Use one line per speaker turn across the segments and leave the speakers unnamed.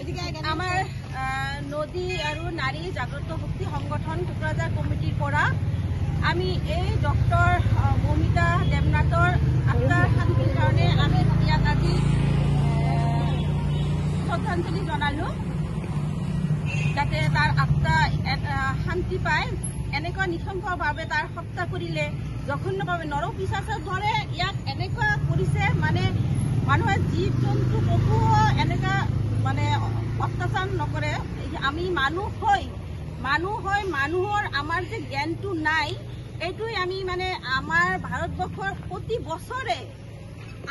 আমাৰ নদী আৰু নাৰী জাগ্ৰত শক্তি সংগঠন কোকৰাঝাৰ কমিটিৰ পৰা আমি এই ডক্টৰ মৌমিতা দেৱনাথৰ আত্মাৰ শান্তিৰ কাৰণে আমি ইয়াত আজি শ্ৰদ্ধাঞ্জলি জনালোঁ, যাতে তাৰ আত্মা শান্তি পায়। এনেকুৱা নৃশংসভাৱে তাৰ হত্যা কৰিলে, জঘন্যভাৱে নৰপিশাচৰ দৰে ইয়াক এনেকুৱা কৰিছে, মানে মানুহে জীৱ জন্তু পশুও এনেকুৱা মানে অত্যাচাৰ নকৰে। আমি মানুহ হৈ মানুহৰ আমাৰ যে জ্ঞানটো নাই, এইটোৱে আমি মানে আমাৰ ভাৰতবৰ্ষৰ প্ৰতি বছৰে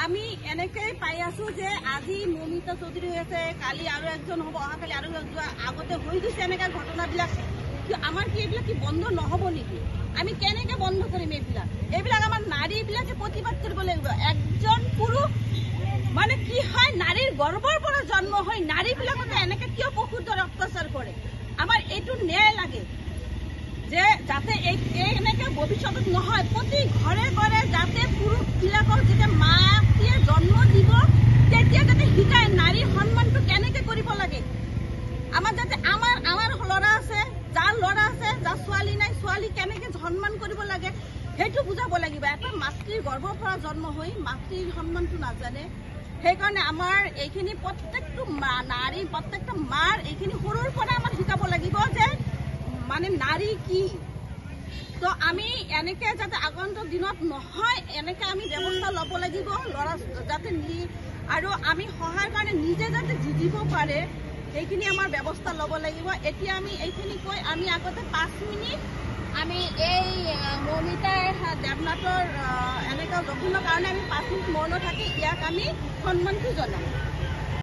আমি এনেকৈ পাই আছো যে আজি মৌমিতা চৌধুৰী হৈ আছে, কালি আৰু একজন হ'ব, অহাকালি আৰু আগতে হৈ গৈছে এনেকুৱা ঘটনাবিলাক। আমাৰ কি এইবিলাক কি বন্ধ নহ'ব নেকি? আমি কেনেকৈ বন্ধ কৰিম এইবিলাক আমাৰ নাৰীবিলাকে প্ৰতিবাদ কৰিব লাগিব। একজন পুৰুষ মানে কি হয়, নাৰীৰ গৰ্ভৰ পৰা জন্ম হৈ নাৰীবিলাককে এনেকৈ কিয় পশুৰ দৰে অত্যাচাৰ কৰে? আমাৰ এইটো ন্যায় লাগে যে যাতে এনেকৈ ভৱিষ্যতত নহয়, প্ৰতি ঘৰে ঘৰে যাতে পুৰুষবিলাকক যেতিয়া মাতৃয়ে জন্ম দিব তেতিয়া যাতে শিকায় নাৰীৰ সন্মানটো কেনেকৈ কৰিব লাগে। আমাৰ যাতে আমাৰ ল'ৰা আছে, যাৰ ল'ৰা আছে, যাৰ ছোৱালী নাই, ছোৱালী কেনেকৈ সন্মান কৰিব লাগে সেইটো বুজাব লাগিব। এটা মাতৃৰ গৰ্ভৰ পৰা জন্ম হৈ মাতৃৰ সন্মানটো নাজানে। সেইকাৰণে আমাৰ এইখিনি প্ৰত্যেকটো নাৰী, প্ৰত্যেকটা মাৰ এইখিনি সৰুৰ পৰা আমাৰ শিকাব লাগিব যে মানে নাৰী কি। তো আমি এনেকৈ যাতে আগন্তুক দিনত নহয় এনেকৈ আমি ব্যৱস্থা ল'ব লাগিব, ল'ৰা যাতে আৰু আমি সহায়ৰ কাৰণে নিজে যাতে জিজিব পাৰে সেইখিনি আমাৰ ব্যৱস্থা ল'ব লাগিব। এতিয়া আমি এইখিনি কৈ আমি আগতে 5 মিনিট আমি এই মৌমিতা দেৱনাথৰ এনেকুৱা জঘন্য কাৰণে আমি 5 মিনিট মৌন থাকি ইয়াক আমি সন্মানটো জনাম।